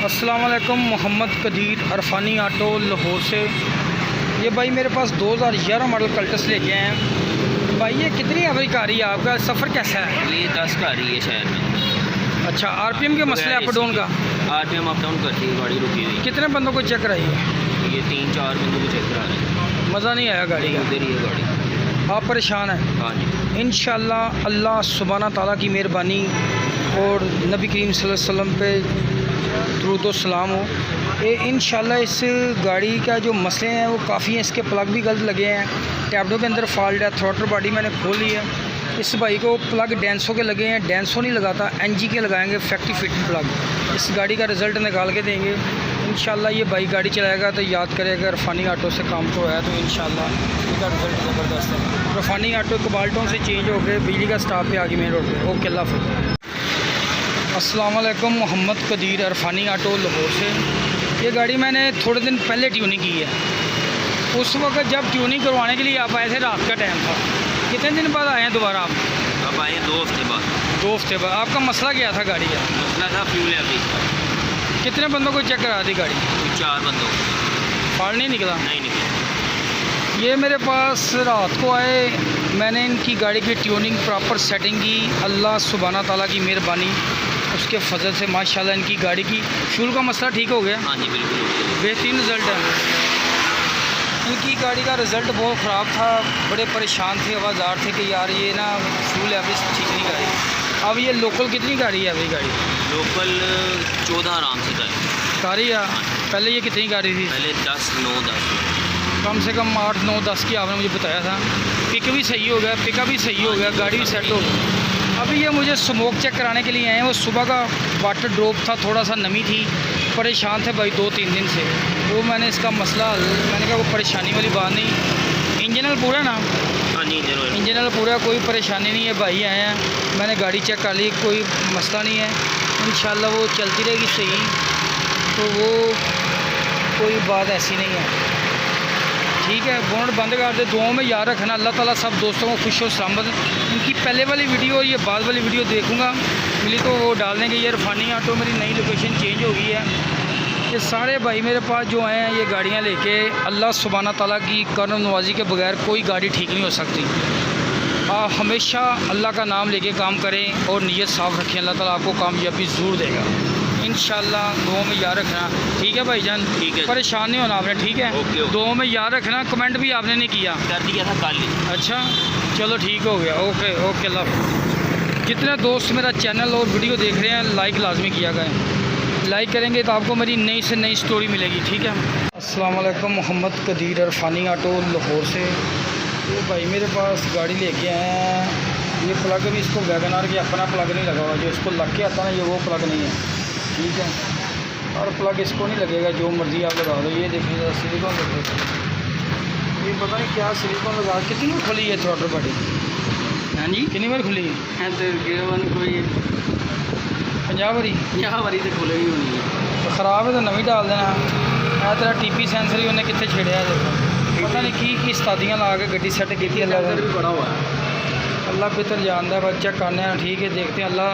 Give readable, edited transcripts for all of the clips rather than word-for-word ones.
अस्सलाम वालेकुम। मोहम्मद कदीर अरफानी ऑटो लाहौर से। ये भाई मेरे पास 2011 मॉडल कल्टस लेके आए हैं। भाई ये कितनी एवरेज कार है आपका, सफ़र कैसा है? ये 10 का रही है शहर में। अच्छा, आरपीएम के मसले अप डाउन का? आरपीएम अप डाउन करती है गाड़ी, रुकी हुई। कितने बंदों को चेक कराई है? ये 3-4 बंदों को चेक करा रहे हैं। मज़ा नहीं आया गाड़ी का? इधर ही है गाड़ी। आप परेशान हैं? हाँ जी। इंशाअल्लाह अल्लाह सुब्हाना ताला की मेहरबानी और नबी करीम सल्लल्लाहु अलैहि वसल्लम पे दुरूद व सलाम हो। ये इंशाअल्लाह इस गाड़ी का जो मसले हैं वो काफ़ी हैं। इसके प्लग भी गलत लगे हैं, टैबडो के अंदर फॉल्ट है, थ्रॉटल बॉडी मैंने खोल ली है। इस भाई को प्लग डेंसो के लगे हैं, डेंसो नहीं लगाता, एनजी के लगाएंगे फैक्ट्री फिट प्लग। इस गाड़ी का रिज़ल्ट निकाल के देंगे इंशाअल्लाह। ये भाई गाड़ी चलाएगा तो याद करेगा रफ़ानी ऑटो से काम तो है, तो इंशाअल्लाह इसका रिज़ल्ट ज़बरदस्त है। रफ़ानी ऑटो कबाल्टों से चेंज हो गए, बिजली का स्टाफ पे आ गई मेन रोड पे। ओके, अल्लाह हाफ़िज़। अस्सलाम वालेकुम। मोहम्मद कदीर अरफानी ऑटो लाहौर से। ये गाड़ी मैंने थोड़े दिन पहले ट्यूनिंग की है। उस वक्त जब ट्यूनिंग करवाने के लिए आप आए थे, रात का टाइम था। कितने दिन बाद आए हैं दोबारा आप? अब आए 2 हफ्ते बाद। 2 हफ्ते बाद। आपका मसला क्या था गाड़ी का? मसला था फ्यूल अभी। कितने बंदों को चेक करा दी गाड़ी? 4 बंदों को। फॉल्ट नहीं निकला? नहीं निकला। ये मेरे पास रात को आए, मैंने इनकी गाड़ी की ट्यूनिंग प्रॉपर सेटिंग की। अल्लाह सुब्हाना ताला की मेहरबानी, उसके फजल से माशाल्लाह इनकी गाड़ी की फ्यूल का मसला ठीक हो गया। हाँ जी, बिल्कुल। बेहतरीन रिज़ल्ट है। इनकी गाड़ी का रिज़ल्ट बहुत ख़राब था, बड़े परेशान थे, आवाज़ार थे कि यार ये ना फ्यूल एवरेज ठीक नहीं गाड़ी। अब ये लोकल कितनी गाड़ी है अभी गाड़ी? लोकल 14 आराम से था। कारी है। पहले ये कितनी गाड़ी थी? पहले 10, 9, 10। कम से कम 8, 9, 10 की आपने मुझे बताया था। पिक भी सही हो गया, पिकअप भी सही हो गया, गाड़ी भी सेट हो गई। अभी ये मुझे स्मोक चेक कराने के लिए आए हैं। वो सुबह का वाटर ड्रॉप था, थोड़ा सा नमी थी, परेशान थे भाई 2-3 दिन से। वो मैंने इसका मसला, मैंने कहा वो परेशानी वाली बात नहीं। इंजन ऑयल पूरा ना? हाँ जी, इंजन ऑयल पूरा, कोई परेशानी नहीं है। भाई आए हैं, मैंने गाड़ी चेक कर ली, कोई मसला नहीं है। इंशाल्लाह वो चलती रहेगी सही, तो वो कोई बात ऐसी नहीं है। ठीक है, बोनट बंद कर दे। दुआओं में याद रखना। अल्लाह ताला सब दोस्तों को खुश और सलामत। इनकी पहले वाली वीडियो और ये बाद वाली वीडियो देखूंगा, मिली तो वो डाल देंगे। ये रफ़ानी ऑटो मेरी नई लोकेशन चेंज हो गई है। ये सारे भाई मेरे पास जो आए हैं ये गाड़ियाँ लेके, अल्लाह सुब्हाना ताला की करम नवाजी के बगैर कोई गाड़ी ठीक नहीं हो सकती। हमेशा अल्लाह का नाम लेके काम करें और नीयत साफ़ रखें, अल्लाह ताला आपको कामयाबी ज़रूर देगा इंशाअल्लाह। दुआओं में याद रखना, ठीक है भाईजान? ठीक है, परेशान नहीं होना आपने, ठीक है? ओके। दुआओं में याद रखना। कमेंट भी आपने नहीं किया? कर दिया था कल ही। अच्छा, चलो ठीक हो गया। ओके ओके, अल्लाह हाफ़िज़। जितने दोस्त मेरा चैनल और वीडियो देख रहे हैं, लाइक लाजमी किया गया। लाइक करेंगे तो आपको मेरी नई से नई स्टोरी मिलेगी, ठीक है? अस्सलाम वालेकुम। मोहम्मद कदीर अरफानी ऑटो लाहौर से। तो भाई मेरे पास गाड़ी लेके आए हैं। ये प्लग भी, इसको वैगनार की अपना प्लग नहीं लगा हुआ, जो इसको लग के आता ना, ये वो प्लग नहीं है, ठीक है? और प्लग इसको नहीं लगेगा, जो मर्ज़ी आप लगा दो। ये देखिए ज़रा सिलिकॉन लगेगा, ये पता नहीं क्या सिलिकॉन लगा। कितनी बार खुली है थ्रॉटल बॉडी? हाँ जी, कितनी बार खुली है तो गिरवन कोई 50 बारी? 50 बारी तो खुले ही होनी है। तो ख़राब है तो नवी डाल देना। मैं तेरा टीपी सेंसर ही उन्हें कितने छेड़िया, देखो पता नहीं की स्तादियाँ ला के गड्डी सेट की थी। अल्लाह भी बड़ा हुआ है, अल्लाह बेहतर जानता है। बस चेक करने हैं, ठीक है? देखते हैं अल्लाह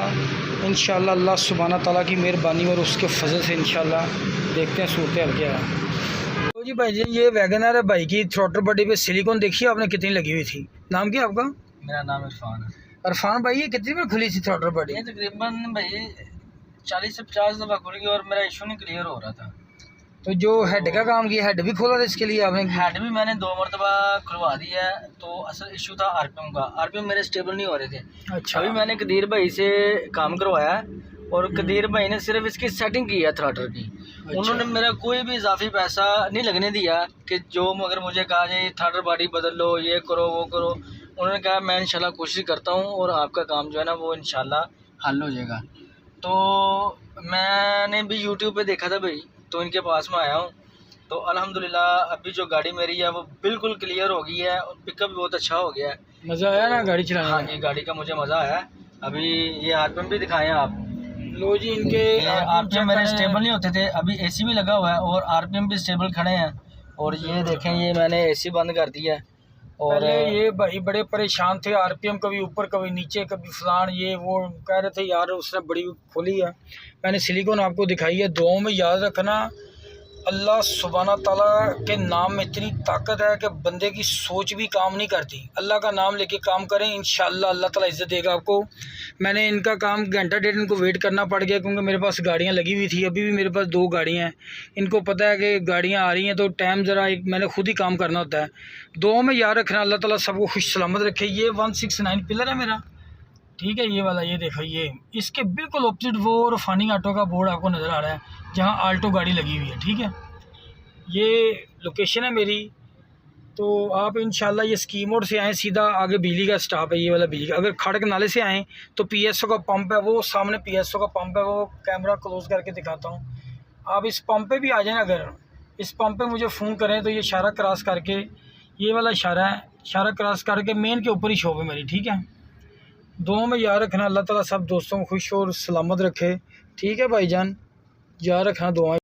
इंशाअल्लाह, अल्लाह सुब्हाना ताला की मेहरबानी और उसके फजल से इंशाअल्लाह देखते हैं सूरत हाल क्या है। तो जी भाई जी, ये वैगनर है भाई की थ्रॉटल बॉडी पे सिलिकॉन देखिए आपने कितनी लगी हुई थी। नाम क्या आपका? मेरा नाम इरफान है। अरफान भाई, ये कितनी बार खुली थी थ्रॉटल बॉडी? ये तकरीबन भाई 40 से 50 दफ़ा खुल गई और मेरा इशू नहीं क्लियर हो रहा था। तो जो हेड का काम किया, हेड भी खोला था इसके लिए आपने? हेड भी मैंने 2 मरतबा खुलवा दिया है। तो असल इशू था आरपीएम का। आरपीएम मेरे स्टेबल नहीं हो रहे थे। अच्छा। अभी मैंने कदीर भाई से काम करवाया और कदीर भाई ने सिर्फ इसकी सेटिंग की है थ्रॉटल की। अच्छा। उन्होंने मेरा कोई भी इजाफी पैसा नहीं लगने दिया कि जो मगर मुझे कहा जाए थ्रॉटल बॉडी बदल लो, ये करो, वो करो। उन्होंने कहा मैं इंशाल्लाह कोशिश करता हूँ और आपका काम जो है ना वो इंशाल्लाह हल हो जाएगा। तो मैंने भी यूट्यूब पे देखा था भाई, तो इनके पास में आया हूँ। तो अल्हम्दुलिल्लाह अभी जो गाड़ी मेरी है वो बिल्कुल क्लियर हो गई है और पिकअप भी बहुत अच्छा हो गया है। मज़ा आया ना गाड़ी चलाने? हाँ जी, गाड़ी का मुझे मज़ा आया। अभी ये आरपीएम भी दिखाएं आप। लो जी, इनके आरपीएम मेरे स्टेबल नहीं होते थे, अभी एसी भी लगा हुआ है और आरपीएम भी स्टेबल खड़े हैं। और ये देखें, ये मैंने एसी बंद कर दिया है और पहले ये भाई बड़े परेशान थे, आरपीएम कभी ऊपर कभी नीचे कभी फलान ये वो, कह रहे थे यार उसने बड़ी खोली है। मैंने सिलिकॉन आपको दिखाई है। दुआओं में याद रखना, अल्लाह सुब्हाना ताला के नाम में इतनी ताकत है कि बंदे की सोच भी काम नहीं करती। अल्लाह का नाम लेके काम करें, इंशाल्लाह अल्लाह ताला इज़्ज़त देगा आपको। मैंने इनका काम घंटा डेढ़ इनको वेट करना पड़ गया, क्योंकि मेरे पास गाड़ियाँ लगी हुई थी। अभी भी मेरे पास 2 गाड़ियाँ हैं। इनको पता है कि गाड़ियाँ आ रही हैं तो टाइम ज़रा मैंने खुद ही काम करना होता है। दुआओं में याद रखना, अल्लाह ताला सबको खुश सलामत रखे। ये 169 पिलर है मेरा, ठीक है। ये वाला ये देखो, ये इसके बिल्कुल ऑपोजिट वो रिफाइनिंग ऑटो का बोर्ड आपको नज़र आ रहा है, जहाँ आल्टो गाड़ी लगी हुई है, ठीक है। ये लोकेशन है मेरी। तो आप इंशाल्लाह ये स्कीम मोड से आएँ, सीधा आगे बिजली का स्टॉप है, ये वाला बिजली का। अगर खड़क नाले से आएँ तो पीएसओ का पंप है, वो सामने पीएसओ का पंप है, वो कैमरा क्लोज करके दिखाता हूँ। आप इस पंप पे भी आ जाएँ। अगर इस पंप पे मुझे फ़ोन करें तो ये इशारा क्रॉस करके, ये वाला इशारा है, इशारा क्रॉस करके मेन के ऊपर ही शॉप है मेरी, ठीक है। दुआओं में याद रखना, अल्लाह ताला सब दोस्तों को खुश और सलामत रखे, ठीक है भाईजान। याद रखना दुआ।